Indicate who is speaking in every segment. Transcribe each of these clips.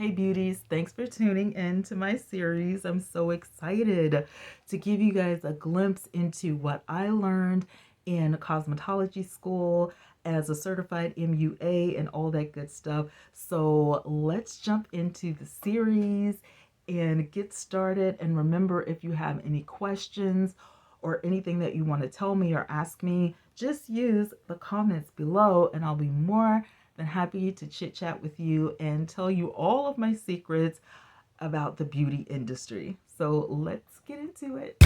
Speaker 1: Hey beauties, thanks for tuning in to my series. I'm so excited to give you guys a glimpse into what I learned in cosmetology school as a certified MUA and all that good stuff. So let's jump into the series and get started. And remember, if you have any questions or anything that you want to tell me or ask me, just use the comments below and I'll be more than happy to chit chat with you and tell you all of my secrets about the beauty industry. So let's get into it.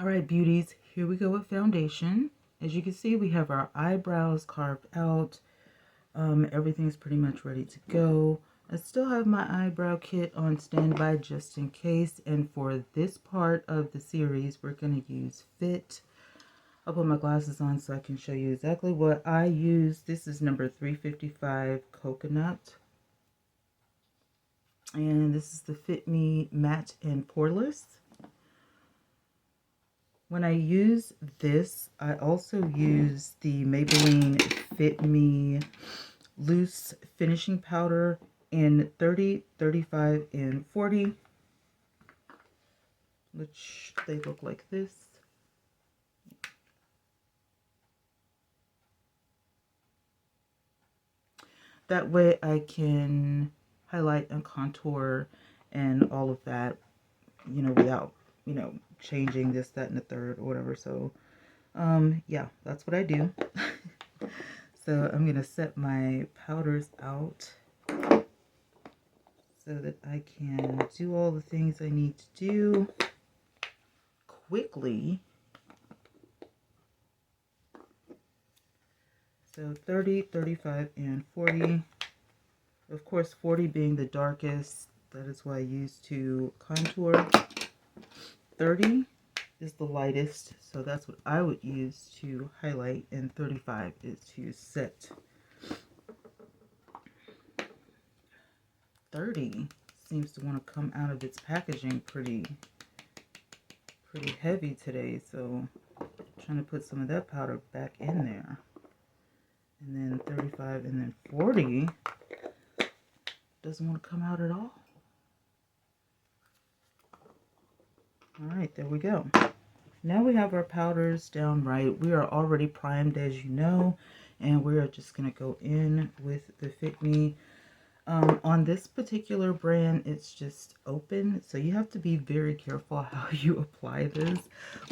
Speaker 1: All right, beauties, here we go with foundation. As you can see, we have our eyebrows carved out. Everything's pretty much ready to go. I still have my eyebrow kit on standby just in case. And for this part of the series, we're going to use Fit. I'll put my glasses on so I can show you exactly what I use. This is number 355 Coconut. And this is the Fit Me Matte and Poreless. When I use this, I also use the Maybelline Fit Me Loose Finishing Powder in 30, 35, and 40, which they look like this. That way I can highlight and contour and all of that, without, changing this, that, and the third or whatever. So, yeah, that's what I do. So I'm going to set my powders out so that I can do all the things I need to do quickly. So 30, 35, and 40. Of course, 40 being the darkest. That is what I use to contour. 30 is the lightest, so that's what I would use to highlight. And 35 is to set. 30 seems to want to come out of its packaging pretty heavy today, so I'm trying to put some of that powder back in there. And then 35 and then 40 doesn't want to come out at all. All right, there we go. Now we have our powders down right. We are already primed, as you know, and we are just going to go in with the Fit Me. On this particular brand, it's just open, so you have to be very careful how you apply this,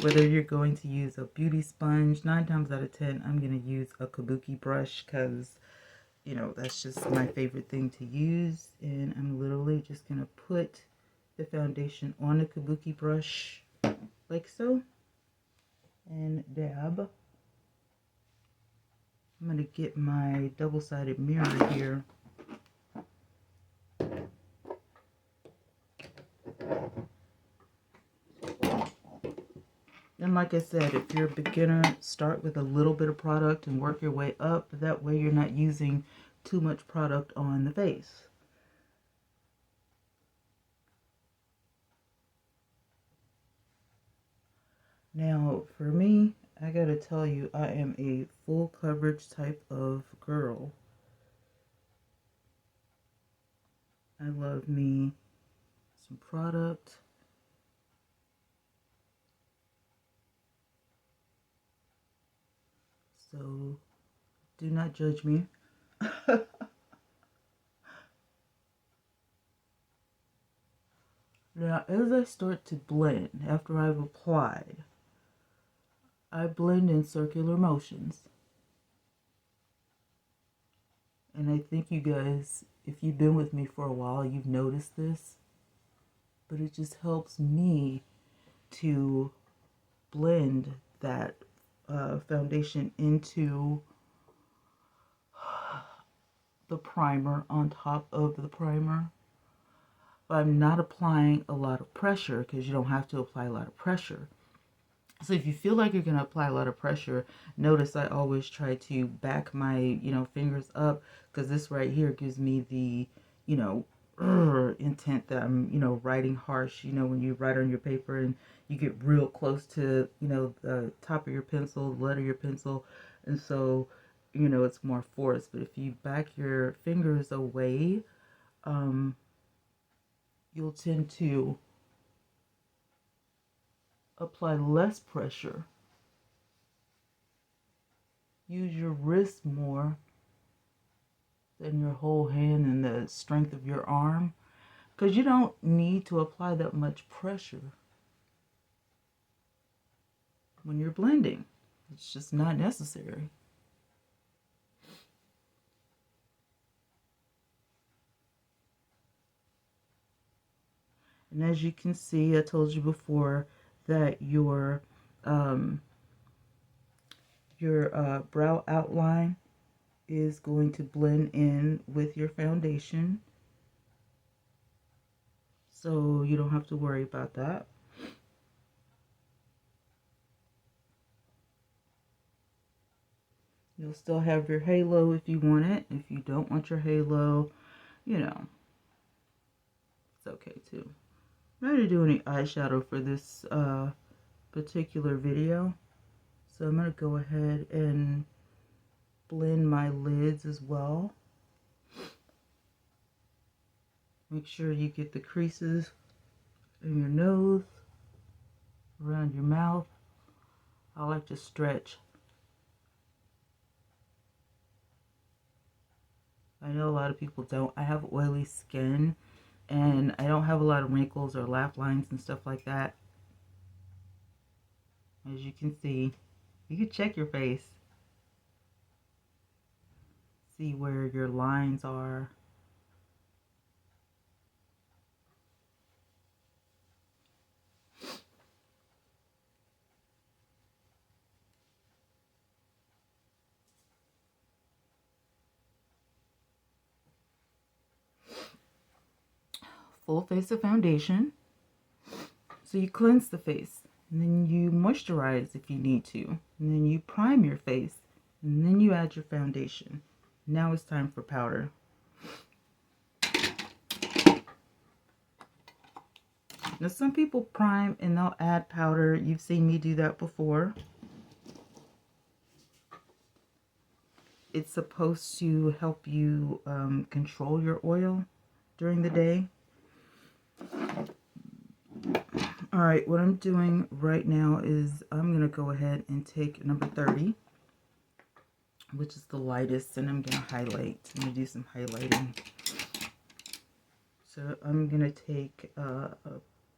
Speaker 1: whether you're going to use a beauty sponge. 9 times out of 10, I'm going to use a kabuki brush because, that's just my favorite thing to use. And I'm literally just going to put the foundation on the kabuki brush like so and dab. I'm going to get my double-sided mirror here. And like I said, if you're a beginner, start with a little bit of product and work your way up. That way you're not using too much product on the face. Now, for me, I gotta tell you, I am a full coverage type of girl. I love me some product. So, do not judge me. Now, as I start to blend, after I've applied, I blend in circular motions. And I think you guys, if you've been with me for a while, you've noticed this. But it just helps me to blend that foundation into the primer on top of the primer. But I'm not applying a lot of pressure because you don't have to apply a lot of pressure. So if you feel like you're going to apply a lot of pressure, notice I always try to back my, fingers up, because this right here gives me the, intent that I'm, you know, writing harsh. You know, when you write on your paper and you get real close to, you know, the top of your pencil, the letter of your pencil, and so, you know, it's more force. But if you back your fingers away, you'll tend to apply less pressure. Use your wrist more than your whole hand and the strength of your arm, because you don't need to apply that much pressure when you're blending. It's just not necessary. And as you can see, I told you before that your brow outline is going to blend in with your foundation, so you don't have to worry about that. You'll still have your halo if you want it. If you don't want your halo, you know, it's okay too. I'm not going to do any eyeshadow for this particular video, so I'm going to go ahead and blend my lids as well. Make sure you get the creases in your nose, around your mouth. I like to stretch. I know a lot of people don't. I have oily skin and I don't have a lot of wrinkles or laugh lines and stuff like that. As you can see, you can check your face. See where your lines are. Full face of foundation. So you cleanse the face, and then you moisturize if you need to, and then you prime your face, and then you add your foundation. Now it's time for powder. Now some people prime and they'll add powder. You've seen me do that before. It's supposed to help you control your oil during the day. Alright, what I'm doing right now is I'm going to go ahead and take number 30, which is the lightest, and I'm going to highlight. I'm going to do some highlighting. So I'm going to take a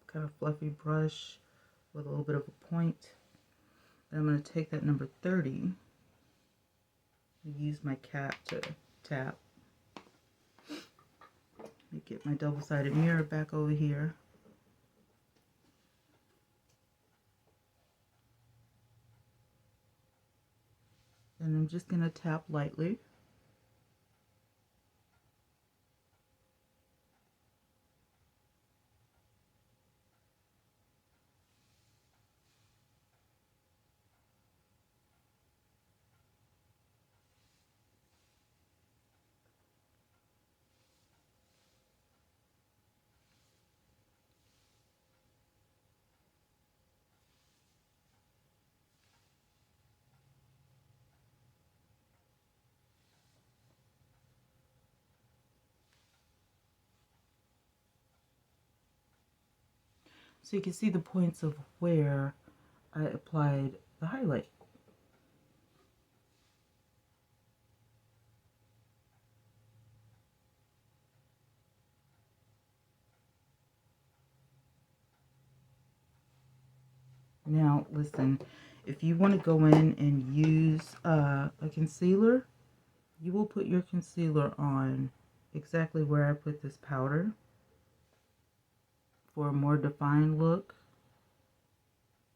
Speaker 1: kind of fluffy brush with a little bit of a point. And I'm going to take that number 30 and use my cap to tap. Let me get my double-sided mirror back over here. And I'm just going to tap lightly. So you can see the points of where I applied the highlight. Now, listen, if you want to go in and use a concealer, you will put your concealer on exactly where I put this powder for a more defined look.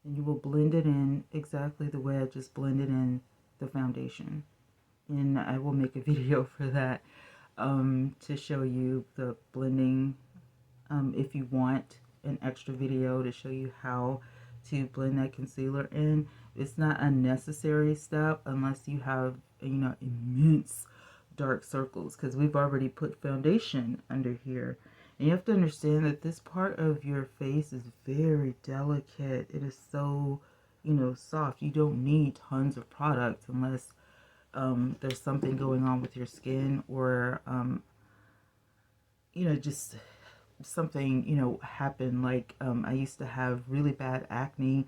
Speaker 1: And you will blend it in exactly the way I just blended in the foundation. And I will make a video for that to show you the blending. If you want an extra video to show you how to blend that concealer in. It's not a necessary step unless you have, you know, immense dark circles because we've already put foundation under here. And you have to understand that this part of your face is very delicate. It is so, soft. You don't need tons of products unless there's something going on with your skin, or, just something, happened. Like, I used to have really bad acne,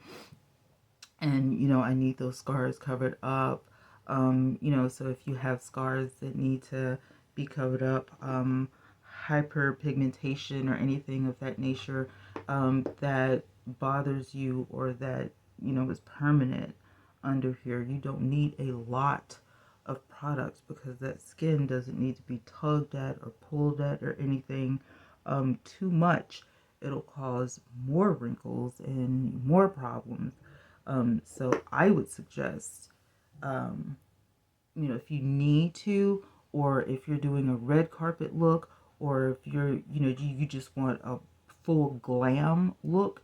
Speaker 1: and, I need those scars covered up. So if you have scars that need to be covered up, hyperpigmentation or anything of that nature, that bothers you, or that, is permanent under here, you don't need a lot of products, because that skin doesn't need to be tugged at or pulled at or anything too much. It'll cause more wrinkles and more problems. So I would suggest, if you need to, or if you're doing a red carpet look, or if you're, you just want a full glam look,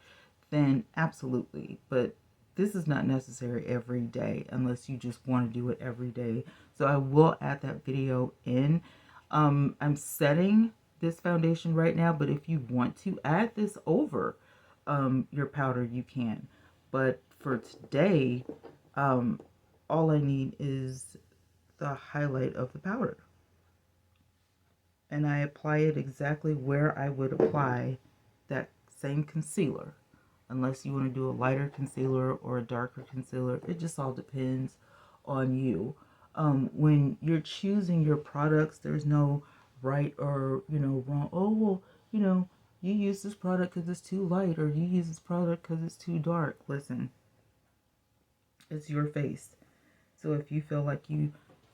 Speaker 1: then absolutely. But this is not necessary every day unless you just want to do it every day. So I will add that video in. I'm setting this foundation right now, but if you want to add this over your powder, you can. But for today, all I need is the highlight of the powder. And I apply it exactly where I would apply that same concealer. Unless you want to do a lighter concealer or a darker concealer. It just all depends on you. When you're choosing your products, there's no right or, wrong. Oh, well, you use this product because it's too light, or you use this product because it's too dark. Listen, it's your face. So if you feel like you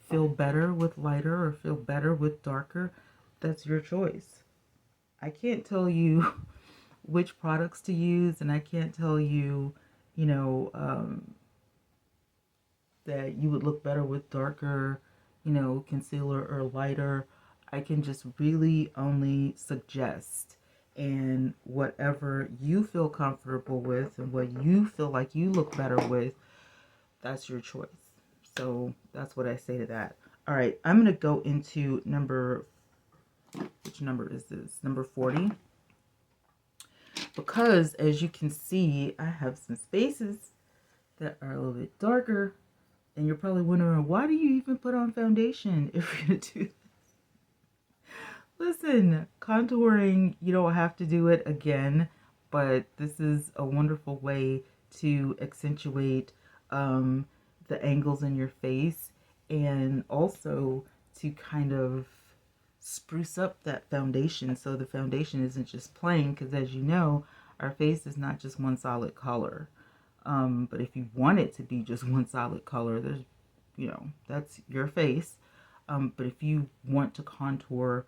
Speaker 1: feel better with lighter or feel better with darker, that's your choice. I can't tell you which products to use, and I can't tell you, that you would look better with darker, concealer or lighter. I can just really only suggest, and whatever you feel comfortable with and what you feel like you look better with, that's your choice. So that's what I say to that. All right, I'm going to go into which number is this? Number 40. Because as you can see, I have some spaces that are a little bit darker. And you're probably wondering, why do you even put on foundation if you're going to do this? Listen, contouring, you don't have to do it again, but this is a wonderful way to accentuate the angles in your face, and also to kind of spruce up that foundation, so the foundation isn't just plain, because as you know, our face is not just one solid color. But if you want it to be just one solid color, there's, that's your face. But if you want to contour,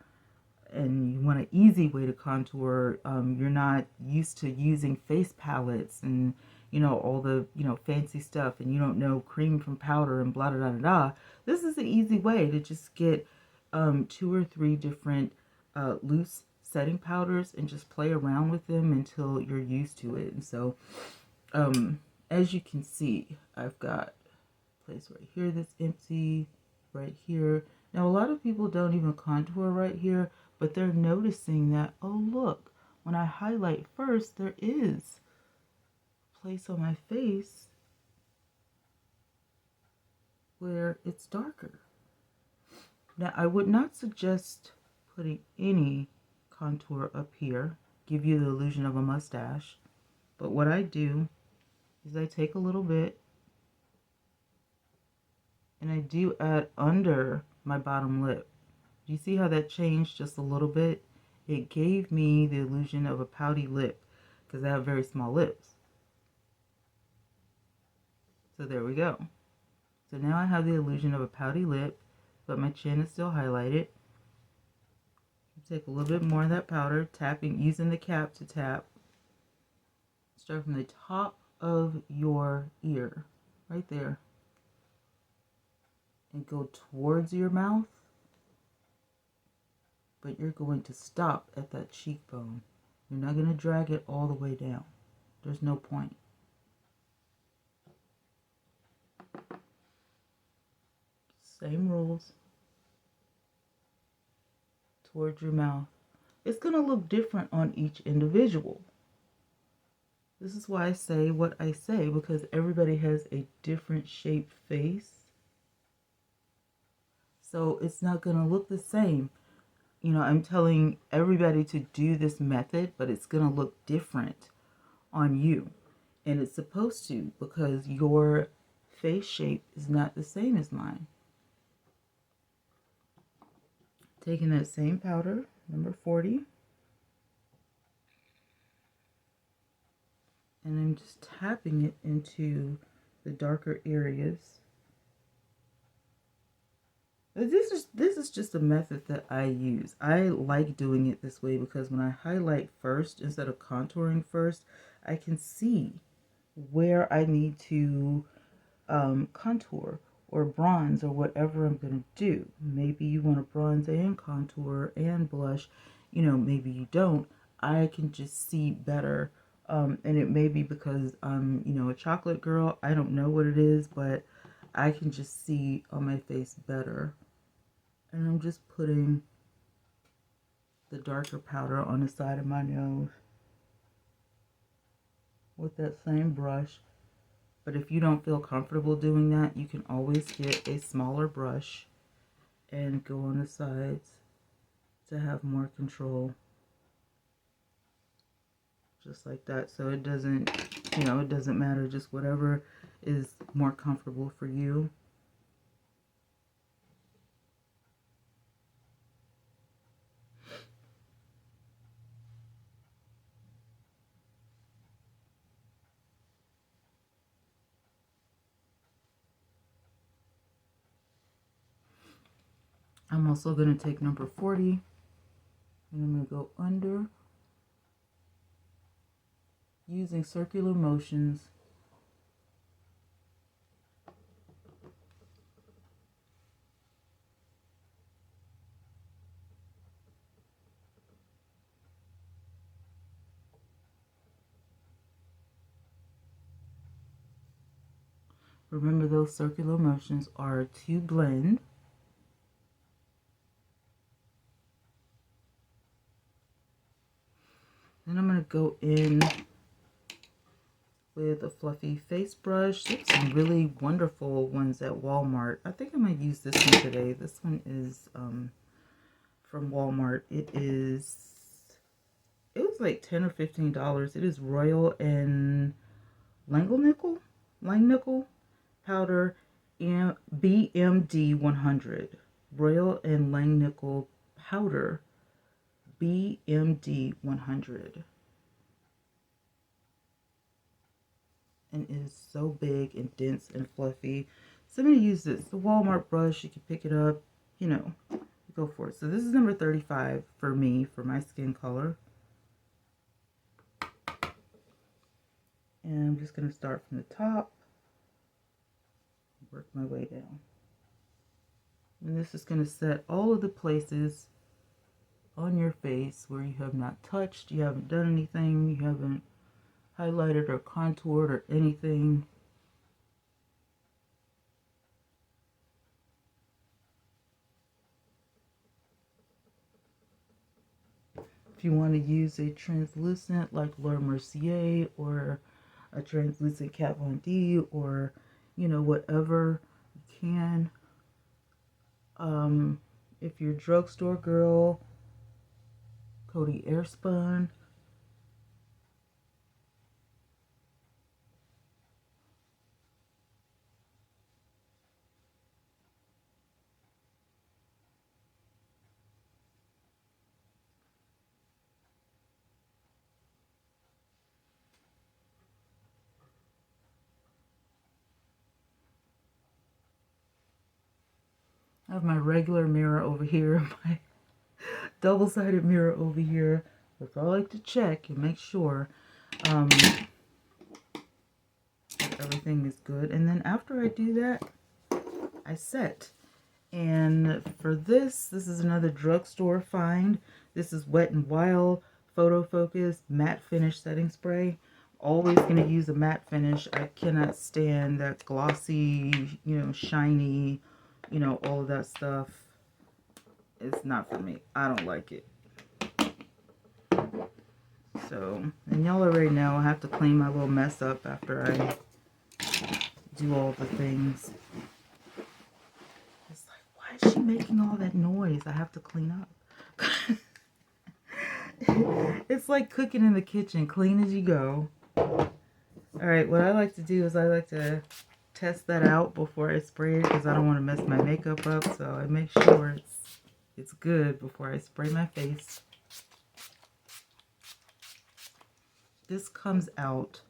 Speaker 1: and you want an easy way to contour, you're not used to using face palettes and, all the, fancy stuff, and you don't know cream from powder and blah, blah, blah, blah. This is an easy way to just get 2 or 3 different loose setting powders and just play around with them until you're used to it. And so, as you can see, I've got a place right here that's empty, right here. Now, a lot of people don't even contour right here, but they're noticing that, oh, look, when I highlight first, there is a place on my face where it's darker. Now, I would not suggest putting any contour up here, give you the illusion of a mustache, but what I do is I take a little bit and I do add under my bottom lip. Do you see how that changed just a little bit? It gave me the illusion of a pouty lip because I have very small lips. So there we go. So now I have the illusion of a pouty lip, but my chin is still highlighted. Take a little bit more of that powder, tapping, using the cap to tap. Start from the top of your ear, right there, and go towards your mouth, but you're going to stop at that cheekbone. You're not going to drag it all the way down. There's no point. Same rules. towards your mouth. It's going to look different on each individual. This is why I say what I say, because everybody has a different shaped face. So it's not going to look the same. You know, I'm telling everybody to do this method, but it's going to look different on you. And it's supposed to, because your face shape is not the same as mine. Taking that same powder, number 40. And I'm just tapping it into the darker areas. This is just a method that I use. I like doing it this way because when I highlight first instead of contouring first, I can see where I need to contour or bronze or whatever I'm going to do. Maybe you want to bronze and contour and blush. You know, maybe you don't. I can just see better. And it may be because I'm, you know, a chocolate girl. I don't know what it is, but I can just see on my face better. And I'm just putting the darker powder on the side of my nose with that same brush. But if you don't feel comfortable doing that, you can always get a smaller brush and go on the sides to have more control. Just like that. So it doesn't, you know, it doesn't matter. Just whatever is more comfortable for you. I'm also going to take number 40 and I'm going to go under using circular motions. Remember, those circular motions are to blend. Then I'm going to go in with a fluffy face brush. There's some really wonderful ones at Walmart. I think I might use this one today. This one is from Walmart. It was like $10 or $15. It is Royal and Langnickel powder and BMD 100. Royal and Langnickel powder BMD 100. And it is so big and dense and fluffy. So I'm going to use this. The Walmart brush. You can pick it up. You know, go for it. So this is number 35 for me, for my skin color. And I'm just going to start from the top. Work my way down. And this is going to set all of the places on your face where you have not touched, you haven't done anything, you haven't highlighted or contoured or anything. If you want to use a translucent like Laura Mercier or a translucent Kat Von D or, you know, whatever, you can. If you're a drugstore girl, Coty Airspun. I have my regular mirror over here, my double-sided mirror over here, which I like to check and make sure everything is good. And then after I do that, I set. And for this is another drugstore find. This is Wet n Wild Photo Focus Matte Finish Setting Spray. Always going to use a matte finish. I cannot stand that glossy, you know, shiny, you know, all of that stuff. It's not for me. I don't like it. So, and y'all already know I have to clean my little mess up after I do all the things. It's like, why is she making all that noise? I have to clean up. It's like cooking in the kitchen, clean as you go. Alright, what I like to do is I like to test that out before I spray it because I don't want to mess my makeup up. So I make sure it's good before I spray my face. This comes out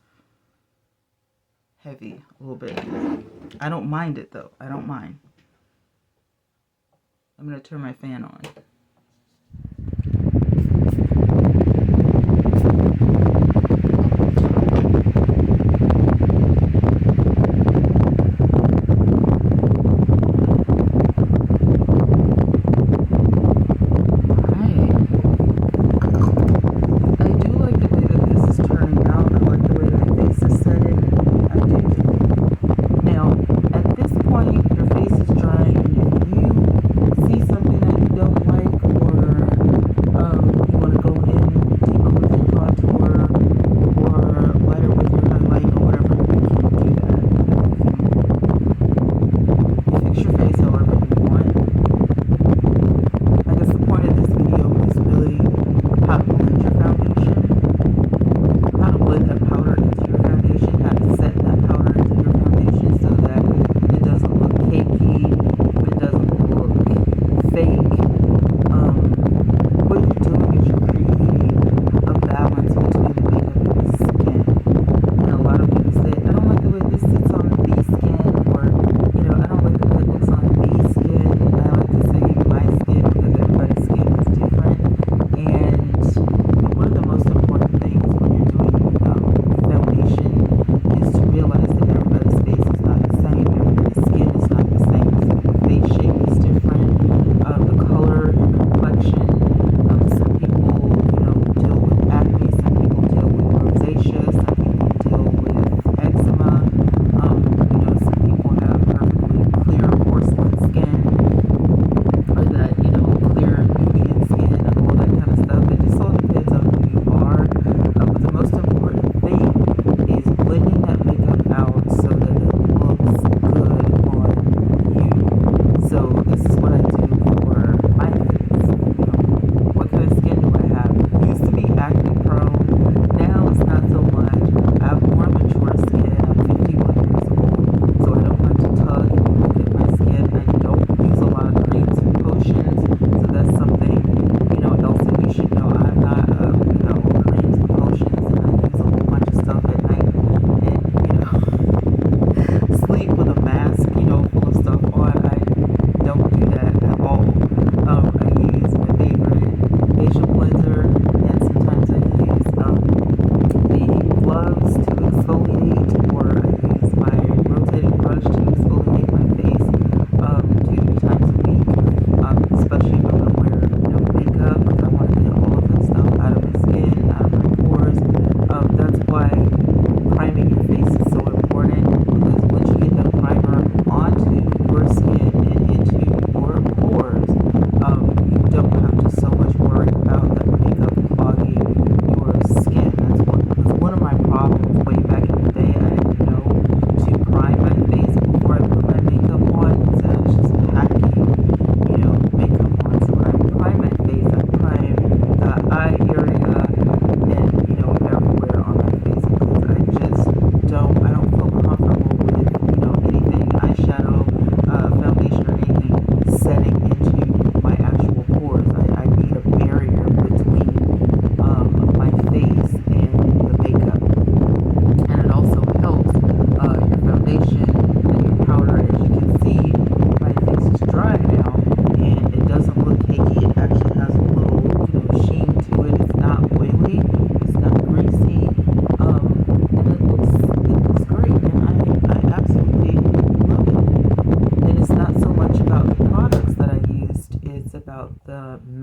Speaker 1: heavy a little bit. I don't mind it though. I don't mind. I'm going to turn my fan on.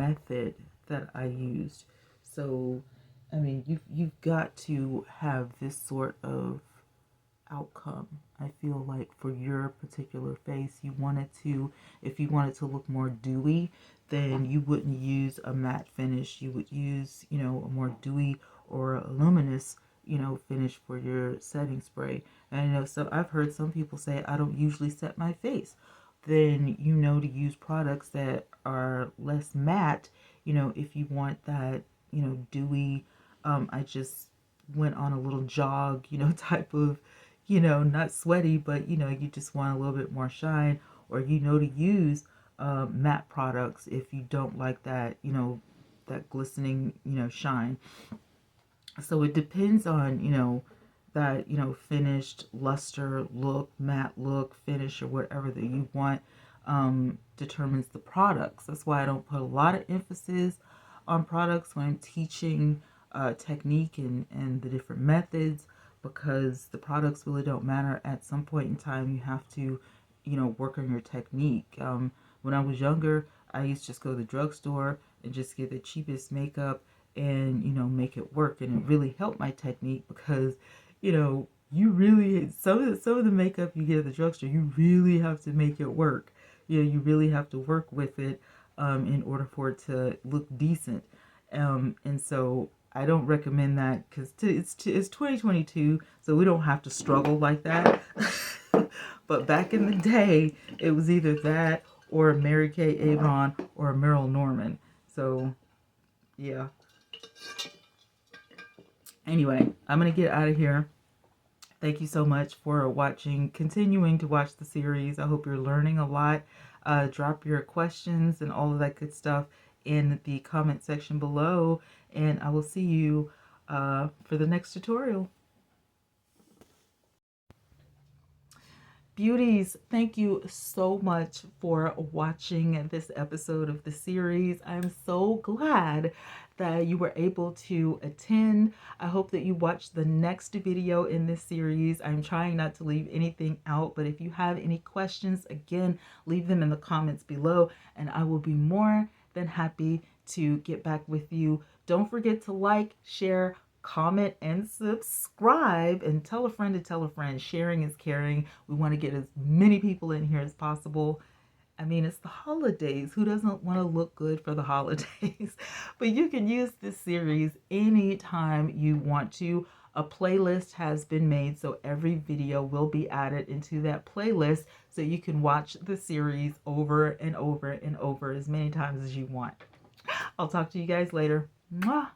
Speaker 1: method that I used. So, I mean, you've got to have this sort of outcome. I feel like for your particular face, you want it to, if you want it to look more dewy, then you wouldn't use a matte finish. You would use, you know, a more dewy or a luminous, you know, finish for your setting spray. And you know, so I've heard some people say, I don't usually set my face. Then you know to use products that are less matte, you know, if you want that, you know, dewy, I just went on a little jog, you know, type of, you know, not sweaty, but, you know, you just want a little bit more shine, or, you know, to use matte products if you don't like that, you know, that glistening, you know, shine. So it depends on, you know, that, you know, finished luster look, matte look, finish, or whatever that you want, determines the products. That's why I don't put a lot of emphasis on products when I'm teaching technique and the different methods, because the products really don't matter. At some point in time, you have to, you know, work on your technique. When I was younger, I used to just go to the drugstore and just get the cheapest makeup and, you know, make it work. And it really helped my technique because, you know, you really, some of the makeup you get at the drugstore, you really have to make it work. You know, you really have to work with it in order for it to look decent. And so I don't recommend that, because it's 2022, so we don't have to struggle like that. But back in the day, it was either that or Mary Kay Avon or Meryl Norman. So, yeah. Anyway, I'm going to get out of here. Thank you so much for watching, continuing to watch the series. I hope you're learning a lot. Drop your questions and all of that good stuff in the comment section below, and I will see you for the next tutorial. Beauties, thank you so much for watching this episode of the series. I'm so glad that you were able to attend. I hope that you watch the next video in this series. I'm trying not to leave anything out, but if you have any questions, again, leave them in the comments below, and I will be more than happy to get back with you. Don't forget to like, share, comment, and subscribe, and tell a friend to tell a friend. Sharing is caring. We want to get as many people in here as possible. I mean, it's the holidays. Who doesn't want to look good for the holidays? But you can use this series anytime you want to. A playlist has been made, so every video will be added into that playlist, so you can watch the series over and over and over as many times as you want. I'll talk to you guys later. Mwah!